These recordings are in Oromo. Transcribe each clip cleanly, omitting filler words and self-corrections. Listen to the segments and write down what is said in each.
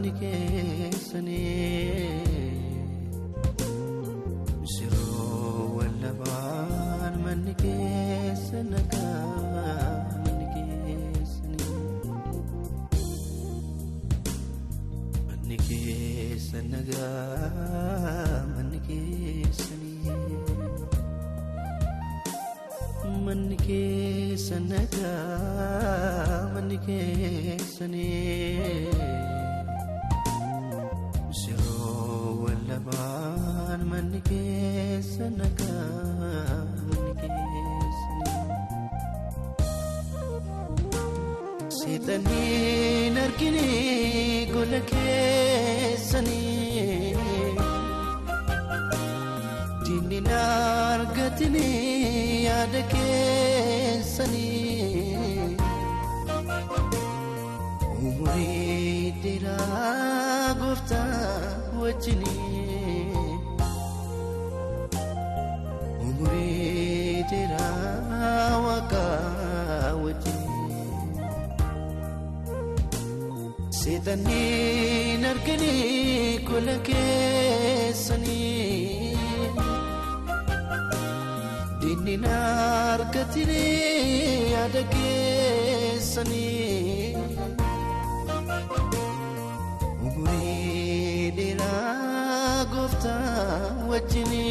manni keessani siroo wallabaan manni keessana manni keessani manni keessana manni keessani manni keessana manni keessani siroo wallabaan manni keessana manni keessani seetaniin argine gola keessani dinni nargatini yaada keessani umurii dheeraa gooftaa wajjini umurii dheeraa waaqaa wajjini seetaniin argine gola keessani dinni nargatini yaada keessani umurii dheeraa gooftaa wajjini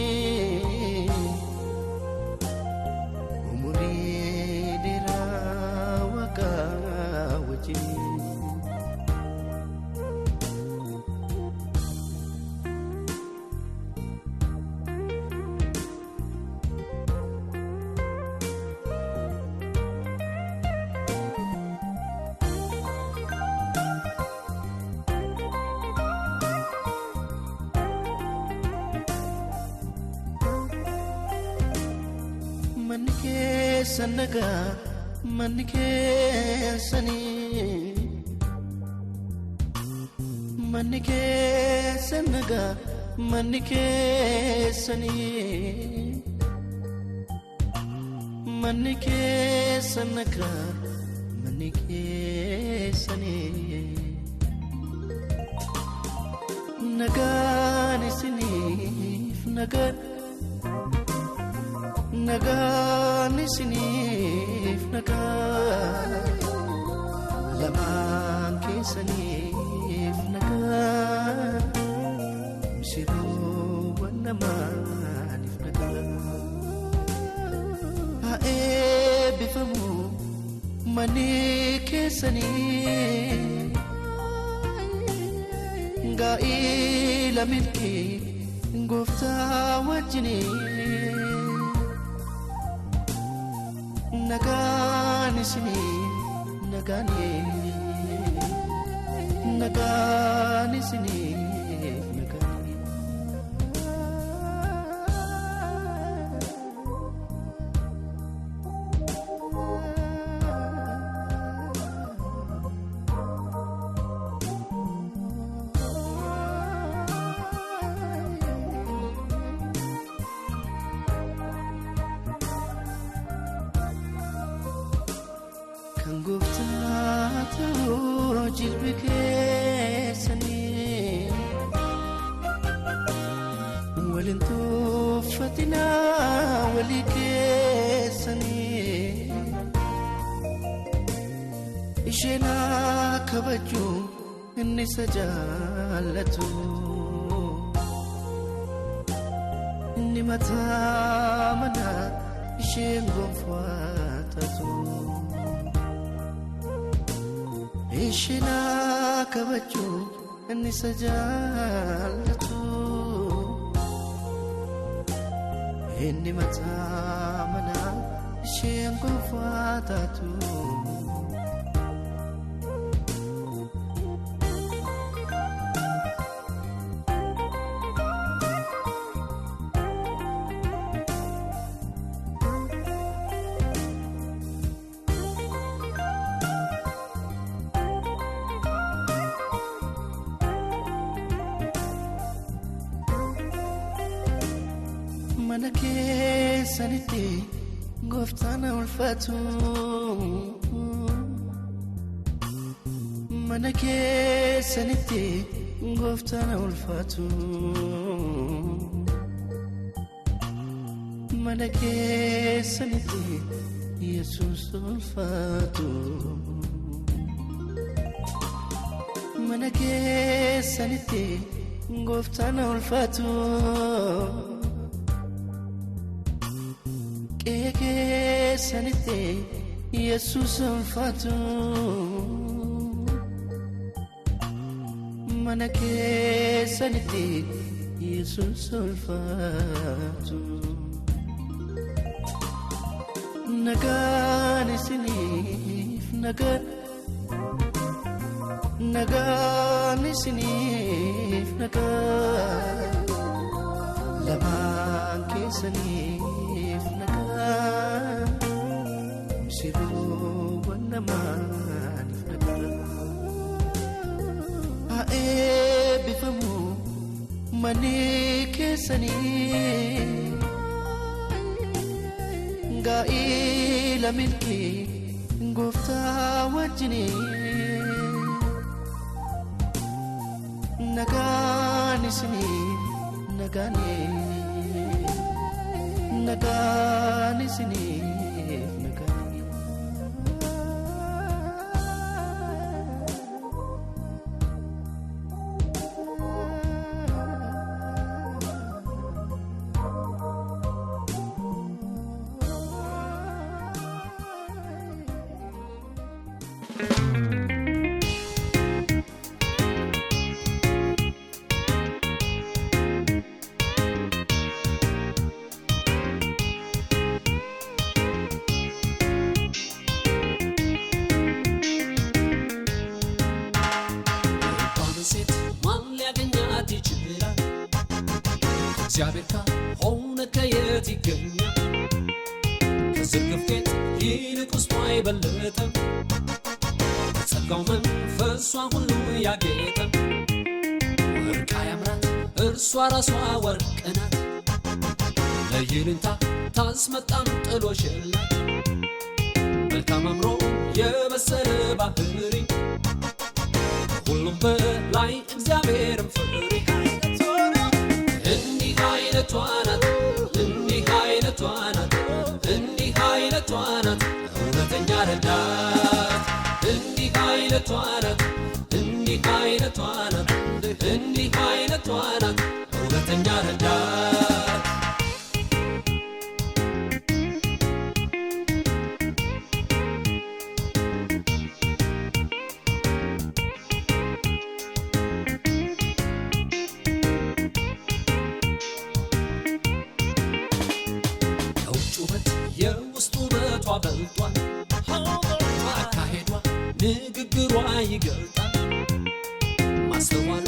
umurii dheeraa waaqaa wajjini manni keessanaga manni keessani manni keessanaga manni keessani manni keessanaga manni keessani nagaan isiniif nagaan isiniif lamaan keessaniif misirroowwan namaaniif haa eebbifamu manni keessanii gaa'ila milkii gooftaa wajjini nagaan isiniif nagaan isiniif kan gooftaa ta'uu jilbi keessani waliin tuffatinaa walii keessani isheen kabajuu inni isa jaallatu inni mataa manaa isheen gonfaatatu isheen kabajuu inni isa jaallatu inni mataa manaa isheen gonfaatatu mana keessanitti gooftaan ulfaatu mana keessanitti gooftaan ulfaatu mana keessanitti Yesuus ulfaatu mana keessanitti gooftaan ulfaatu keessanitti Yesuus ulfaatu mana keessanitti Yesuus ulfaatu nagaan isiniif nagaan isiniif nagaan lamaan keessaniif nagaan misiroowwan namaaniif nagaan haa eebbifamu manni keessanii gaa'ila milkii gooftaa wajjinii nagaan isiniif nagaan isiniif nagaan እግዚአብሔር ሆነ ከየት ይገኛል ከዝርግፍት ይልቁስ አይበልጥም ጸጋው መንፈሷ ሁሉ ያጌጠ ወርቅ ያምራል እርሷ ራሷ ወርቅ ናት ለይልንታ ታስመጣም ጥሎሽላት መልካም አምሮ የበሰለ ባህሪ ሁሉም በላይ እግዚአብሔርን ፍሪ እንዲህ አይነቷ ናት እውነተኛ ረዳት እንዲህ አይነቷ ናት እውነተኛ ረዳት በልጧል አካሄዷ ንግግሯ ይገልጣል ማስተዋሏ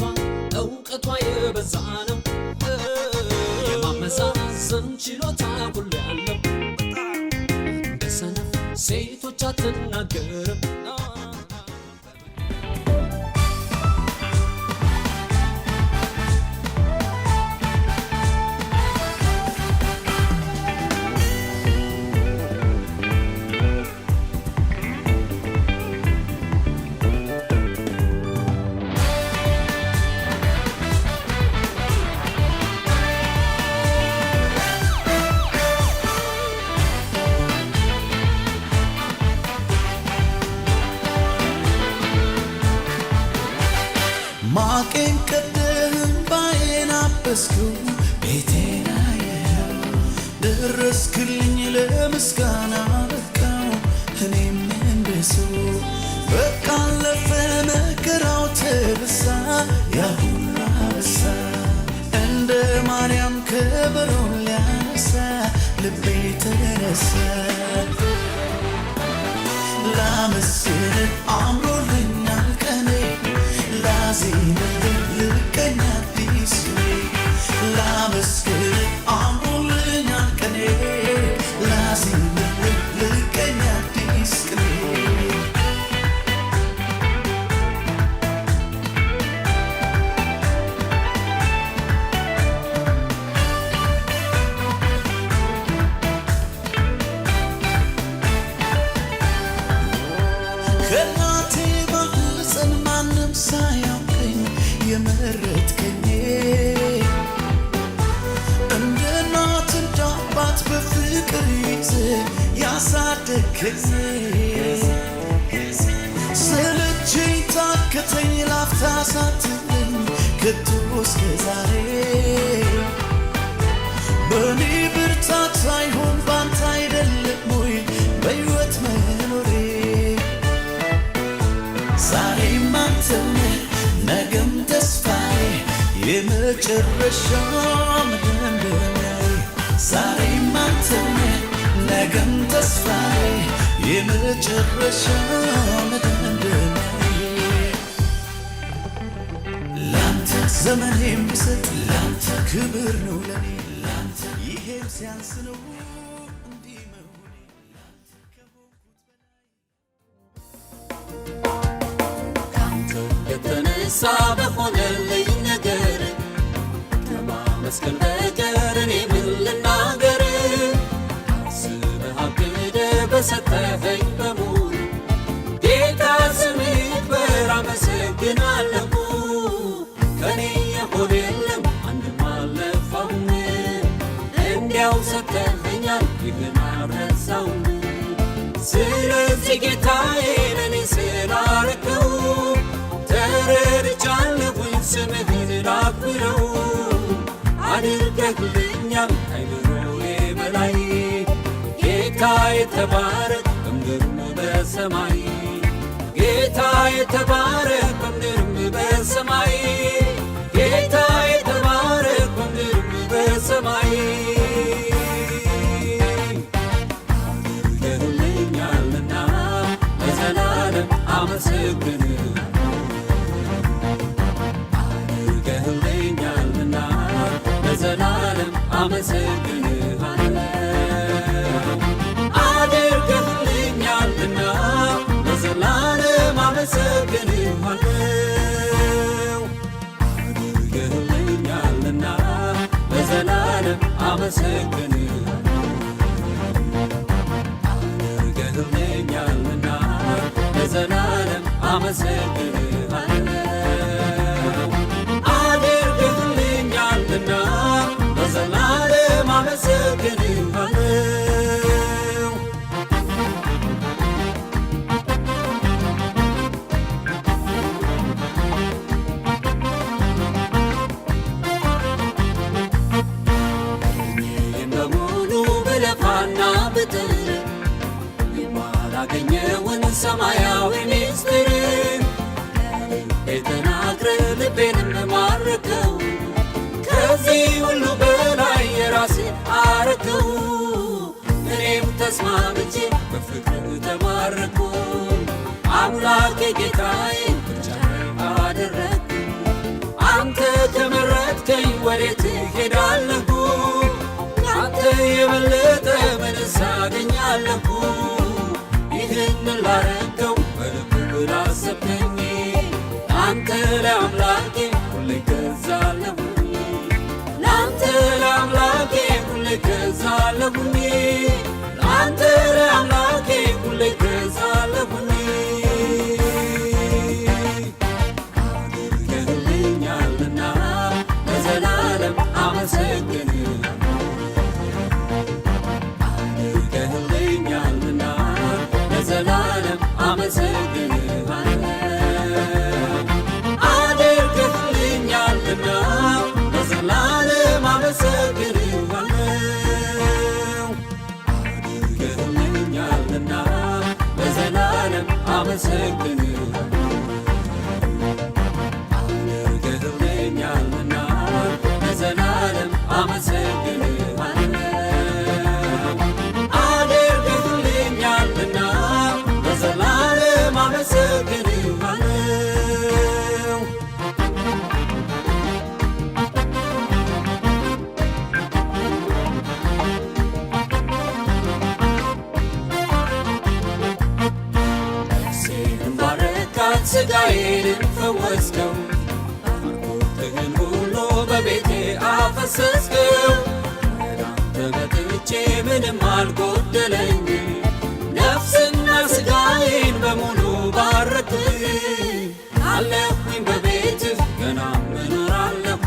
እውቀቷ የበዛ ነው የማመዛዘን ችሎታ ሁሉ ያለው እንደ ሰነፍ ሴቶች አትናገርም ማቄን ቀደህም ባዬን አበስኩ ቤቴን አየኸው ደረስክልኝ ለምስጋና በቃው እኔም እንደሰው በቃ አለፈ መከራው ተረሳ ያ ሁሉ አበሳ እንደ ማርያም ከበሮን ሊያነሳ ልቤ ተነሳ ላመስግንህ አምሮልኛል ቀኔ ላዜምልህ ልቀኝ አዲስ ላመስግንህ አምሮልኛል ቀኔ ላዜምልህ ልቀኝ አዲስ ቅኔ ከእናቴ ማህፀን ማን ያሳደግከኝ ሰለቸኝ ታከተኝ ላፍታ ሳትለኝ ከቶ እስከ ዛሬ በእኔ ብርታት ሳይሆን ባንተ አይደለም ወይ በሕይወት መኖሬ ዛሬም አንተ ነህ ነገም ተስፋዬ የመጨረሻ መደምደሚያዬ ዛሬም አንተ ነህ ነገም ተስፋዬ የመጨረሻ መደምደሚያዬ ላንተ ዘመን የሚሰጥ ላንተ ክብር ነው ለኔ ላንተ ይሄም ሲያንስ ነው እንዲህ መሆኔ ላንተ ከሆንኩት በላይ ካንተ የተነሳ በሆነልኝ ነገር ከማመስገን በቀር እኔ ምን ልናገር አስበህ አቅደህ በሰጠኸኝ በሙሉ ጌታ ስምህ ይክበር አመሰግናለሁ ከኔ የሆነ የለም አንድም አልለፋሁም እንዲያው ሰጥተኸኛል ይህን አልረሳሁም ስለዚህ ጌታዬ ለኔ ስላረከው ተረድቻለሁኝ ስምህን ላክብረው አድርገህልኛል ከአእምሮዬ በላይ ጌታ የተባረክ በምድርም በሰማይ ጌታ የተባረክ በምድርም በሰማይ ጌታ የተባረክ በምድርም በሰማይ አድርገህልኛልና ለዘላለም አመሰግንሃለሁ አድርገህልኛልና ለዘላለም አመሰግንሃለሁ አድርገህልኛልና ለዘላለም አመሰግንሃለሁ አድርገህልኛልና ለዘላለም አመሰግንሃለሁ አድርገህልኛልና ለዘላለም አመሰግንሃለሁ አድርገህልኛልና ለዘላለም አመሰግንሃለሁ እኔን በሙሉ ብለፋና ብጥር የማላገኘውን ሰማያዊ ምስጢር ልቤ ተናግረህ ልቤንም ማረከው ከዚህ ሁሉ በላይ የራስህ አረከው እኔም ተስማምቼ በፍቅር ተማረኩ አምላኬ ጌታዬ ምርጫዬ አደረግኩ አንተ ከመረጥከኝ ወዴት እሄዳለሁ ካንተ የበለጠ ምንስ አገኛለሁ ይህንን ላረከው በልብህ ላሰብከኝ አንተ ለአምላኬ ሁሌ እገዛለሁኝ ለአንተ ለአምላኬ ሁሌ እገዛለሁኝ ለአንተ ለአምላኬ ሁሌ እገዛለሁኝ አድርገህልኛልና ለዘላለም አመሰግንሃለሁ አድርገህልኛልና ለዘላለም አመሰግንሃለሁ አድርገህልኛልና ለዘላለም አመሰግንሃለሁ አድርገህልኛልና ለዘላለም አመሰግንሃለሁ አድርገህልኛልና ለዘላለም አመሰግንሃለሁ አድርገህልኛልና ለዘላለም አመሰግንሃለሁ ነፍሴንም ባረካት ሥጋዬንም ፈወስከው ባርኮትህን ሁሉ በቤቴ አፈሰስከው ወደ አንተ መጥቼ ምንም አልጎደለኝ ነፍስና ሥጋዬን በሙሉ ባረክህ አለሁኝ በቤትህ ገና እኖራለሁ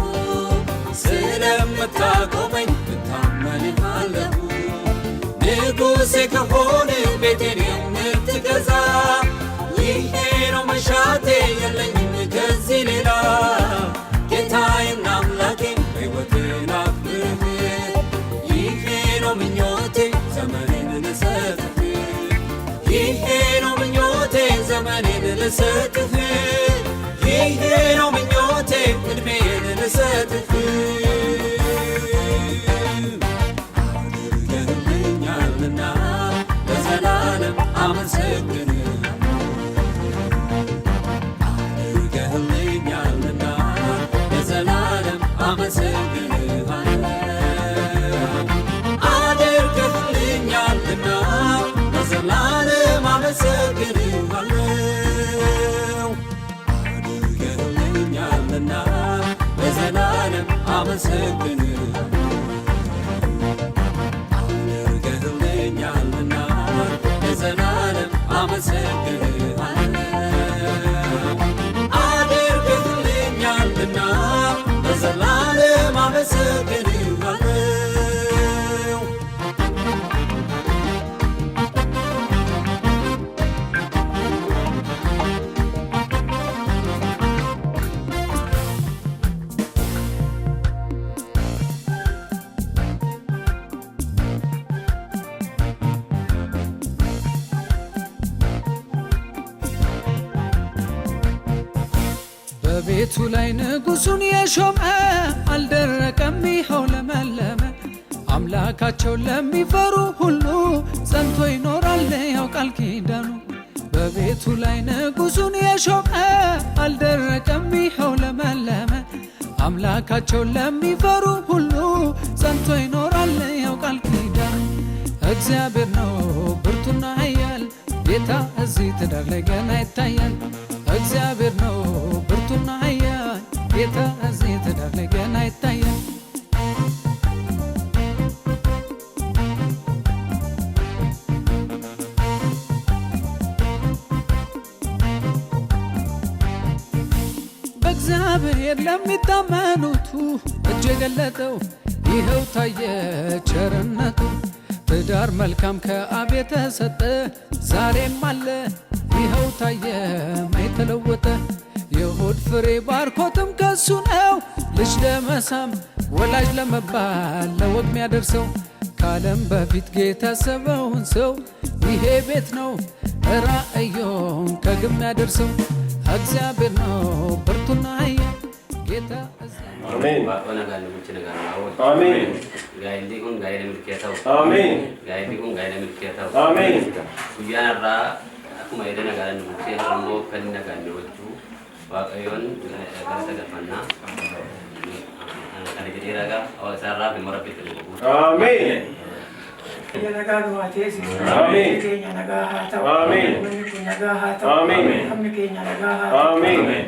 ስለምታቆመኝ እታመንሃለሁ ንጉሴ ከሆነ ቤቴን የምትገዛ ይሄ ነው መሻቴ የለኝም ከዚህ ሌላ ጌታዬና አምላኬ ሕይወቴን አክብርህ ይሄ ነው ምኞቴ ዘመኔን ልሰጥህ ይሄ ነው ምኞቴ ዘመኔን ልሰጥህ ይሄ ነው ምኞቴ ዕድሜን ልሰጥህ አድርገህልኛልና ለዘላለም አመሰግንሃለሁ አድርገህልኛልና ለዘላለም አመሰግንሃለሁ አድርገህልኛልና ለዘላለም አመሰግንሃለሁ አድርገህልኛልና ለዘላለም አመሰግንሃለሁ አድርገህልኛልና ለዘላለም አመሰግንሃለሁ አድርገህልኛልና ለዘላለም አመሰግንሃለሁ በቤቱ ላይ ንጉሱን የሾመ አልደረቀም ይኸው ለመለመ አምላካቸው ለሚፈሩ ሁሉ ጸንቶ ይኖራል ያው ቃል ኪዳኑ በቤቱ ላይ ንጉሱን የሾመ አልደረቀም ይኸው ለመለመ አምላካቸው ለሚፈሩ ሁሉ ጸንቶ ይኖራል ያው ቃል ኪዳኑ እግዚአብሔር ነው ብርቱና ኃያል ጌታ እዚህ ትዳር ላይ ገና ይታያል እግዚአብሔር ነው ብርቱና ኃያል ጌታ እዚህ ትዳር ላይ ገና ይታያል በእግዚአብሔር ለሚታመኑቱ እጅ የገለጠው ይኸው ታየ ቸርነቱ ትዳር መልካም ከአብ የተሰጠ ዛሬም አለ ይኸው ታየ ማይተለወጠ የሆድ ፍሬ ባርኮትም ከሱ ነው ልጅ ለመሳም ወላጅ ለመባል ለወግ ሚያደርሰው ከዓለም በፊት ጌታ ያሰበውን ሰው ይሄ ቤት ነው ራእዮን ከግብ ሚያደርሰው እግዚአብሔር ነው ብርቱና ኃያል ጌታ አሜን አሜን Gaayilii gaayila milkeetaa'u. Ameen. Gaayilii gaayila milkeetaa'u. Ameen. Guyyaan irraa akkuma edda nagaan nuti har'ammoo kan nagaan hojjechuu waaqayyoon galata galfannaa. Kana jedhee ragaa hawaasaarraa fi morabbitti nu qabu. Ameen. Nagaa du'aatees Ameen. keenya nagaa haa ta'u. Ameen. Namni kun nagaa haa ta'u. Ameen. Namni keenya nagaa haa ta'u. Ameen.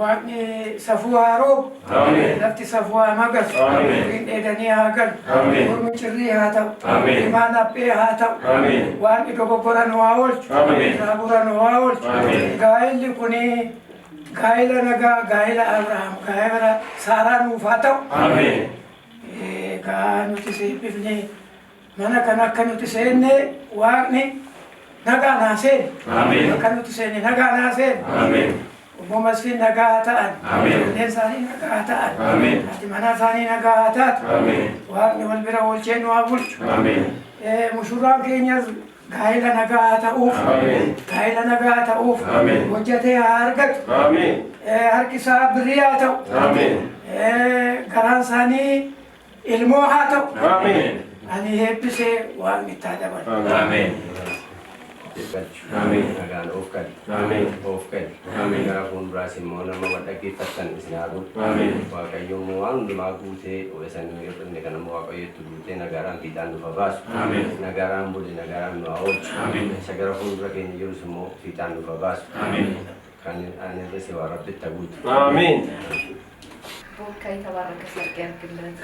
Waaqni safuu haa roobu. Ameen. Lafti safuu haa magasu. Ameen. Horiin dheedanii haa galu. Ameen. Mormi cirrii haa ta'u. Ameen. Himaan haphee haa ta'u. Ameen. Waaqni dogoggora nu haa oolchu. Ameen. Saabura nu haa oolchu. Ameen. Gaa'illi kuni gaa'ila nagaa gaa'ila Abrahaam gaa'ila Saaraa nuuf haa ta'u. Ameen. Gaa nuti siififnee mana kan akka nuti seenne waaqni nagaa naa seene. Ameen. Akka nuti seenne nagaa naa seene. Ameen. Obbo Masfiin nagaa ta'an. Ameen. Illeen isaanii nagaa ta'an. Ameen. Ati mana isaanii nagaa taatu. Ameen. Waaqni wal bira oolchee nu haa bulchu. Ameen. Mushurraan keenyas gaa'ila nagaa ta'uuf. Ameen. Gaa'ila nagaa ta'uuf. Ameen. Hojjetee haa argatu. Ameen. Harki isaa birrii haa ta'u. Ameen. Garaan isaanii ilmoo haa ta'u. Ameen. Ani heebbisee waaqni itti haa dabalu. Ameen. Amin. Nagaan of kali. Amin. Of kali. Amin. Gara fuulduraa immoo nama wal dhaggeeffatan isin haa godhu. Amin. Waaqayyoon waan hundumaa guutee odeessanii yoo ta'e kan immoo waaqayyootti guutee nagaaraan fiixaan nuuf baasu. Amin. Nagaaraan bule nagaaraan nu haa oolchu. Amin. Isa gara fuuldura keenya jirus immoo fiixaan nuuf baasu. Amin. Kan ani irratti waa rabbitti guutu. Amin. Boka የተባረከ ሰርግ ያድርግልን።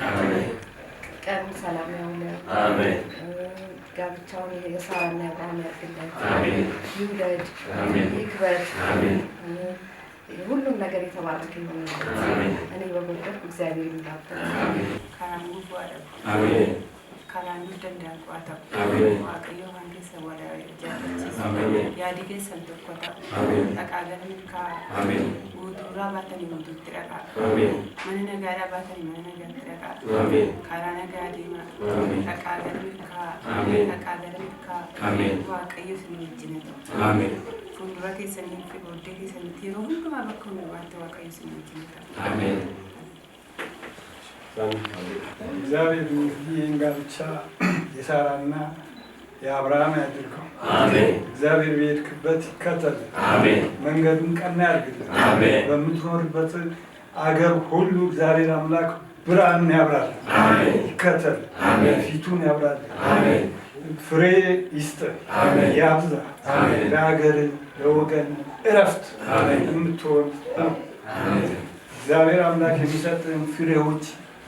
ቀኑ ሰላም ያውለን። Amin. ጋብቻውን የሳራና የአብርሃም ያድርግልን። አሜን። ይውደድ፣ አሜን። ይክበር። አሜን። ሁሉም ነገር የተባረከ ይሁን። አሜን። እኔ በጎደልኩ እግዚአብሔር ይባርክ። Amin. Kanaan guutuu haa dhabu. Amin. karaan danda'an ta'u. Waaqayyo waan keessa wada jaallachiisa. Yaadi keessan tokko ta'u. Dhaqaa galmi kaa. Guutuurraa baatanii guutuutti dhaqaa. Mana nagaadhaa baatanii mana nagaatti dhaqaa. Karaa nagaa deemaa. Dhaqaa galmi kaa. Dhaqaa galmi kaa. Waaqayyo isin wajjin ta'u. Fuuldura keessanii fi booddee keessanitti yeroo hundumaa bakka hundumaatti waaqayyo isin wajjin ta'u. እግዚአብሔር ይህን ጋብቻ የሳራና የአብርሃም ያድርገው። እግዚአብሔር በሄድክበት ይከተል። መንገዱን ቀና ያድርግልህ። በምትኖርበት አገር ሁሉ እግዚአብሔር አምላክ ብርሃንን ያብራል፣ ይከተል፣ ፊቱን ያብራል፣ ፍሬ ይስጥህ፣ ያብዛ። ለሀገር ለወገን እረፍት የምትሆን እግዚአብሔር አምላክ የሚሰጥህን ፍሬዎች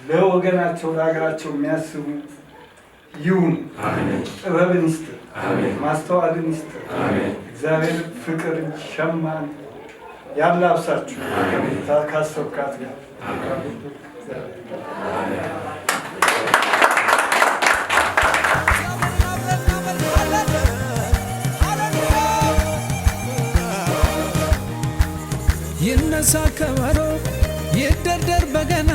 ለወገናቸው ለሀገራቸው የሚያስቡ ይሁን። ጥበብን ይስጥ፣ ማስተዋልን ይስጥ። እግዚአብሔር ፍቅር ሸማን ያላብሳችሁ ካሰብካት ጋር ይነሳ ከበሮ ይደርደር በገና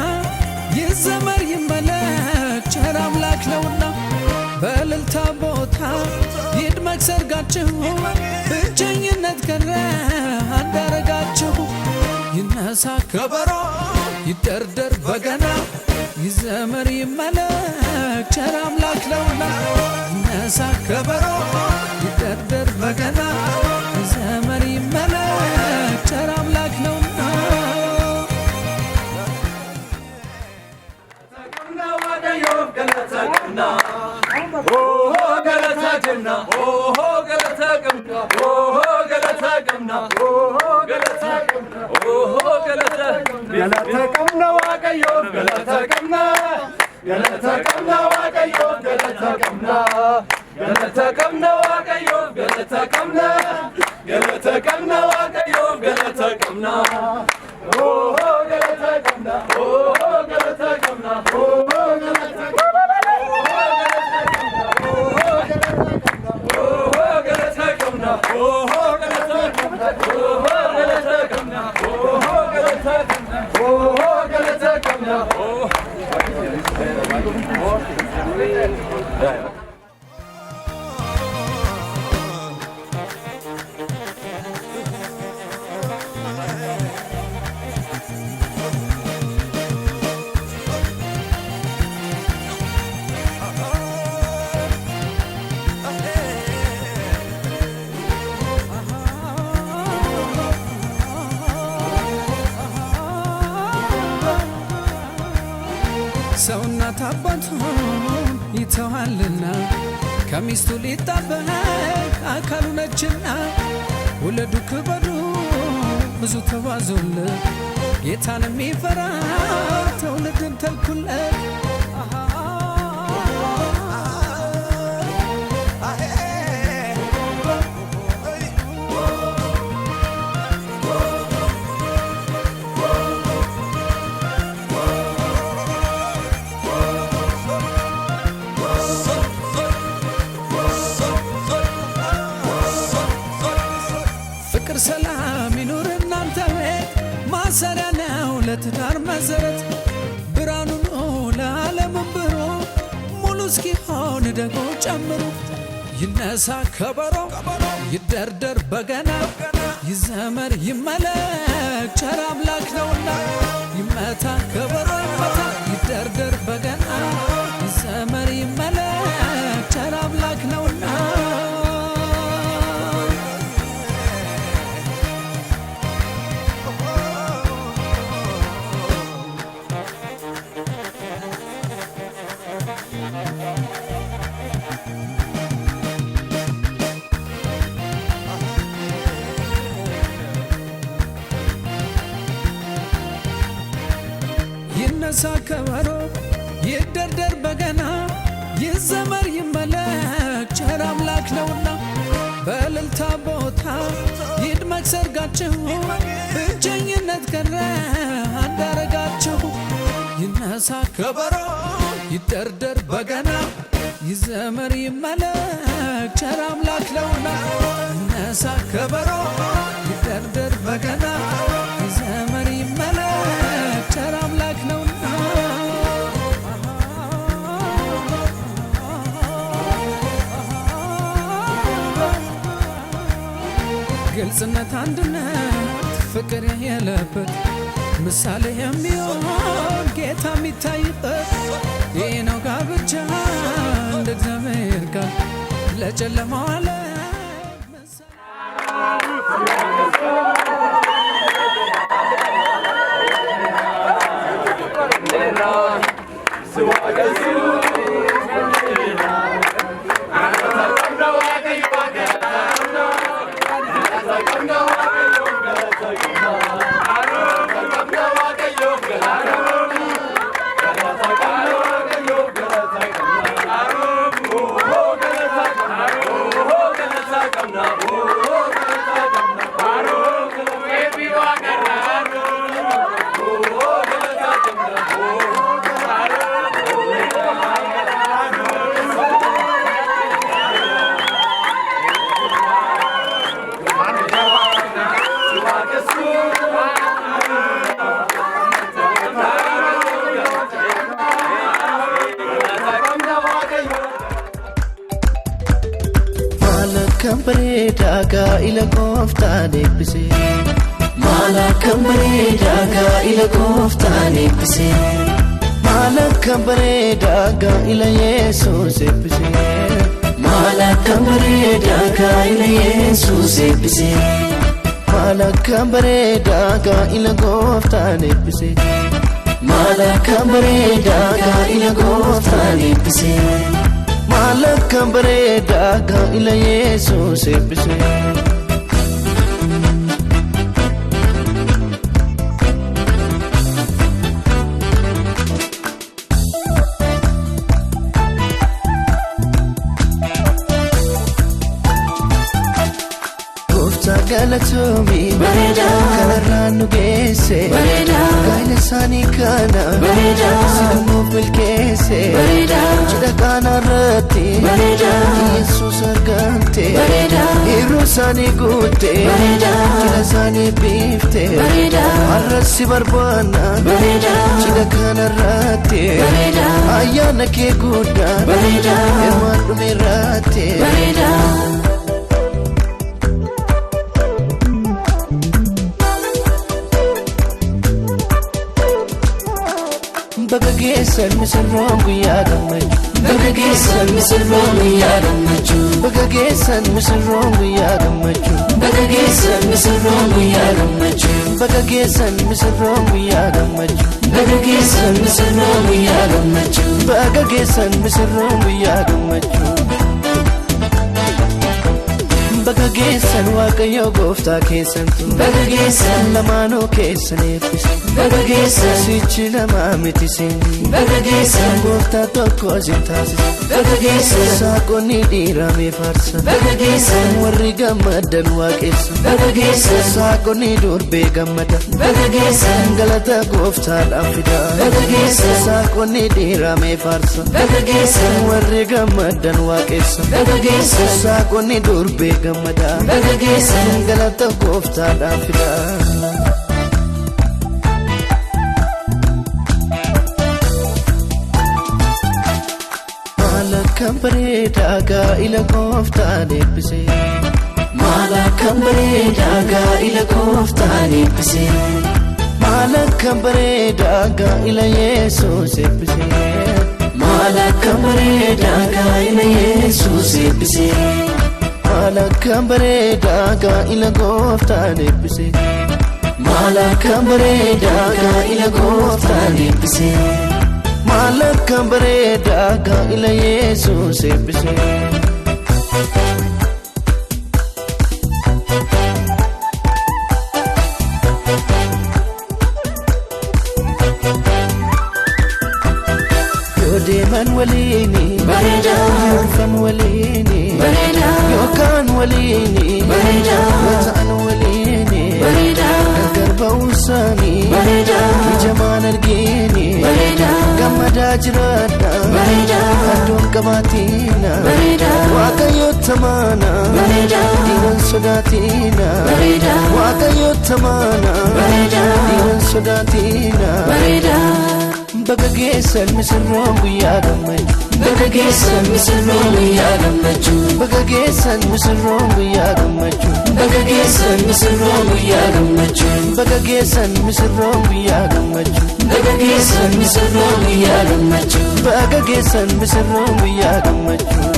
ይዘመር ይመለክ ቸር አምላክ ነውና በእልልታ ቦታ ይድመቅ ሰርጋችሁ ብቸኝነት ቀረ አንድ አረጋችሁ። ይነሳ ከበሮ ይደርደር በገና ይዘመር ይመለክ ቸር አምላክ ነውና ይነሳ ከበሮ ይደርደር በገና ይዘመር ይመለክ ቸር አምላክ ነውና ሰውናት አባቱን ይተዋልና ከሚስቱ ሊጣበቅ አካሉ ነችና ውለዱ ክበዱ ብዙ ተባዙለት ጌታን የሚፈራ ትውልድን ተልኩለት። ሰላም ይኑር እናንተ ቤት ማሰሪያ ነው ለትዳር መሰረት ብርሃኑ ነው ለዓለም ብሩ ሙሉ እስኪሆን ደግሞ ጨምሩ። ይነሳ ከበሮ ይደርደር በገና ይዘመር ይመለክ ቸር አምላክ ነውና ይመታ ከበሮ ይመታ ይደርደር በገና ይዘመር ይመለክ ቸር አምላክ ነውና ይነሳ ከበሮ ይደርደር በገና ይዘመር ይመለክ ቸር አምላክ ነውና በእልልታ ቦታ ይድመቅ ሰርጋችሁ ብቸኝነት ቀረ አንድ አረጋችሁ። ይነሳ ከበሮ ይደርደር በገና ይዘመር ይመለክ ቸር አምላክ ነውና እነሳ ከበሮ ይደርደር በገና ይዘመር ይመለክ ቸር አምላክ ነውና ግልጽነት አንድነት ፍቅር የለበት ምሳሌ የሚሆን ጌታ የሚታይበት ይህ ነው ጋብቻ እንደ እግዚአብሔር ቃል ለጨለማው ዓለም Kambreda ila kofta debise Mala kambreda ila kofta debise Mala kambreda ila Jesus debise Mala kambreda ila Jesus debise Mala kambreda ila kofta debise Mala kambreda ila kofta debise Malak kambreda ila Jesus ebise Galatomi Bareda Karanu Gese Bareda Gaila Sani Kana Bareda Sidumo Bilkese Bareda Chida Kana Rati Bareda Jesus Argante Bareda Hero Sani Gute Bareda Chida Sani Bifte Bareda Arrasi Barbana Bareda Chida Kana Rati Bareda Ayana Ke Guda Bareda Emadu Mirate Bareda Bagagesan misirrong guyadamaju Bagagesan misirrong guyadamaju Bagagesan misirrong guyadamaju Bagagesan misirrong guyadamaju Bagagesan misirrong guyadamaju Bagagesan misirrong guyadamaju Bagagesan misirrong guyadamaju Bagagesan waaqayyo gooftaa keessantu Bagagesan lamaanuu keessan eebbise Bagagesan sichi namaa miti seeni Bagagesan gooftaa tokko isin taasise Bagagesan saaqonni dhiiramee faarsa Bagagesan warri gammadan waaqessa Bagagesan saaqonni durbee gammada Bagagesan galata gooftaadhaan fida Bagagesan saaqonni dhiiramee faarsa Bagagesan warri gammadan waaqessa Bagagesan saaqonni durbee gammada Bagagesan galata gooftaadhaan fida Mala kambreda ila kofta debise Mala kambreda ila kofta debise Mala kambreda ila Jesus debise Mala kambreda ila Jesus debise Mala kambreda ila kofta debise Mala kambreda ila kofta debise Mala kambreda ila Jesus ebise Yodeman walini Bareda Yurfan walini Bareda Yokan walini Bareda Yotan walini Bareda Garba usani Bareda Jaman argini Bareda Gamad bareeda jiraadha Adoon qabaatina Waaqayyo tamana Diinan sodaatina Waaqayyo tamana Diinan sodaatina Baga geessan misirroon guyyaa gammachuu Baga geessan misirroon guyyaa gammachuu Baga geessan misirroon guyyaa gammachuu Baga geessan misirroon guyyaa gammachuu Baga geessan misirroon guyyaa gammachuu Baga geessan misirroon guyyaa gammachuu Baga geessan misirroon guyyaa gammachuu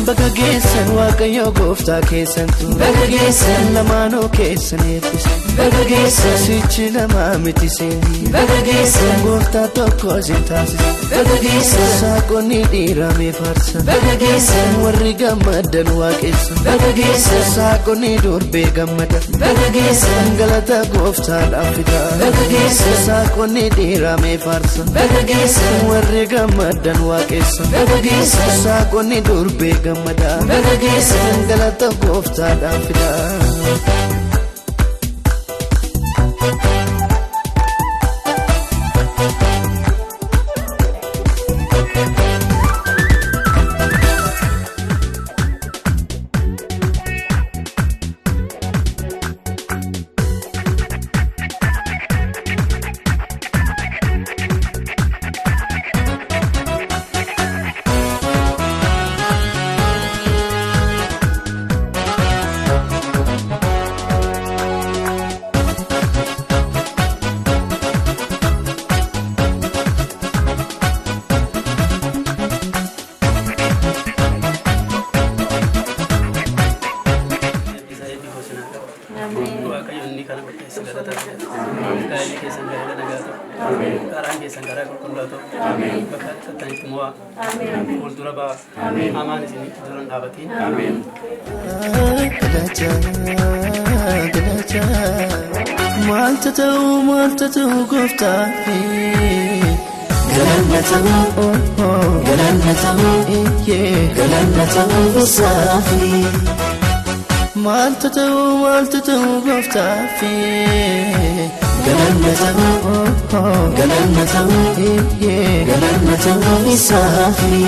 Baga geessan Waaqayyo gooftaa keessantu Baga geessan lamaanoo keessan eebbisa Baga geessan sichi namaa miti seeni Baga geessan gooftaa tokko isin taasisa Baga geessan saaqonni dhiiramee faarsa Baga geessan warri gammadan waaqessa Baga geessan saaqonni durbee gammada Baga geessan galata gooftaadhaaf fida Baga geessan saaqonni dhiiramee faarsa Baga geessan warri gammadan waaqessa Baga geessan saaqonni durbee gammada Baga geessan galata gooftaadhaaf fida Maltatu goftaafi Galannatamu isaafi Maltatu goftaafi Galannatamu isaafi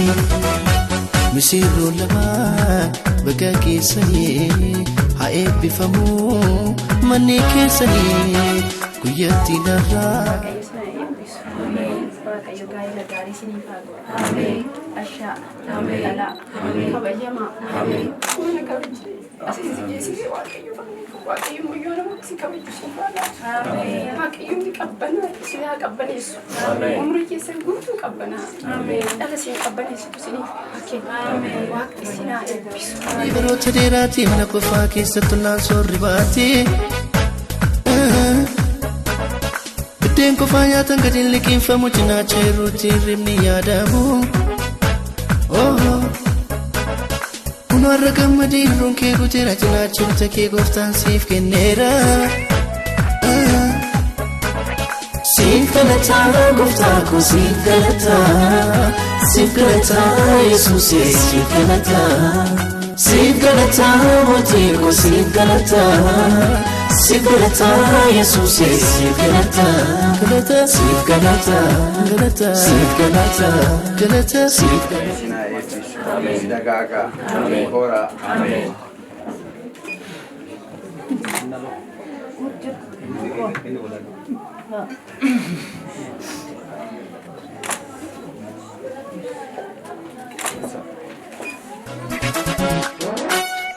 Misirroo lamaan baga keessanii haa eebbifamuu manni keessanii guyyaatti narraa Waaqayyo gaa'ela gaarii isiniif haa godhu. Ashaa, dhalaa, kabajamaa. Mana kabajji. Asiin si geessisee Waaqayyo muyyoo namoota si kabajju siif haa laatu. Waaqayyo ni qabbanaa si haa qabbaneessu. Umurii keessan guutuu qabbanaa. Dhala siin qabbaneessitu isiniif haa kennu. Waaqni isin haa eebbisu. Yeroota dheeraatii mana qofaa keessattu naan soorri baatee Biddeen qofaa nyaatan gadi hin liqinfamu cinaacha irruutti hirribni yaadamu Kun warra gammadii hirruun kee guuteera cinaacha bita kee gooftaan siif kenneera Siif galataa gooftaa koo siif galataa Yesuusee siif galataa Siif galataa mootii koo siif galataa Siif galataa Yesuusee siif galataa Siif galataa Siif galataa Siif Amen. Dagaga. Amen. Kora. Amen.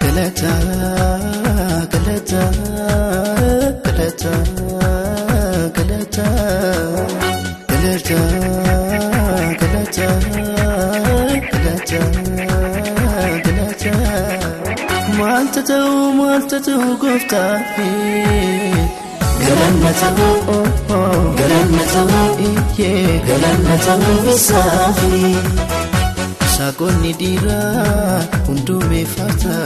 Galata, galata, galata, galata, galata, galata, galata, galata. Maltatu goftaafi. Galannatamu isaafi. Saaqonni dhiiraa hundume fata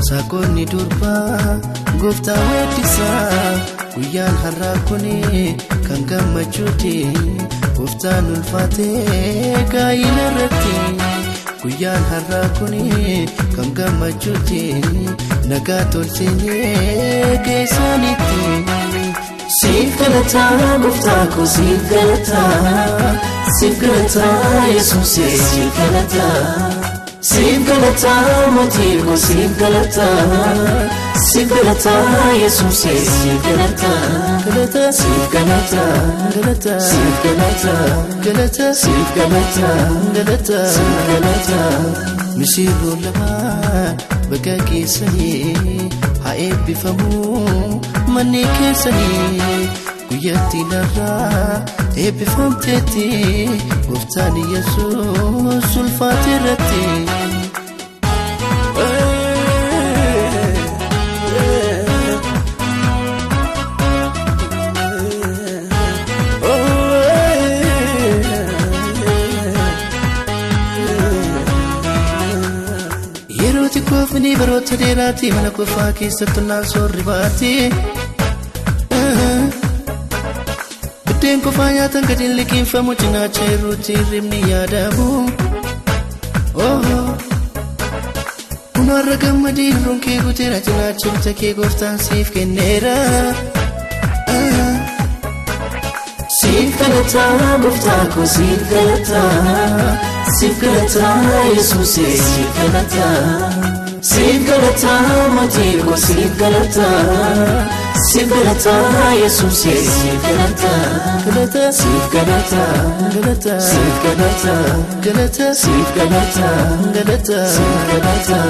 saaqonni durbaa gooftaa weeddisaa guyyaan har'aa kuni kan gammachuuti gooftaan ulfaatee gaa'ila irratti guyyaan har'aa kuni kan gammachuuti nagaa tolcheenyee geessanitti siif galata goftako siif galata Yesus siif galata siif galata motiko siif galata Yesus siif galata siif galata siif galata mishiru lama bagaki sani haebi famu mani kesani kuyati nara ebi famteti goftani Yesus sulfatirati Kofni barot derati mana kofa ki satna sorribati Biden kofa ya tangadin likin famutina cheruti rimni yadabu Oh Unarra gamadi ronke gutera tina chimta ke goftan sif kenera Sif galata goftako sif galata Yesus sif galata Sif galata motiko sif galata Yesus sif galata sif galata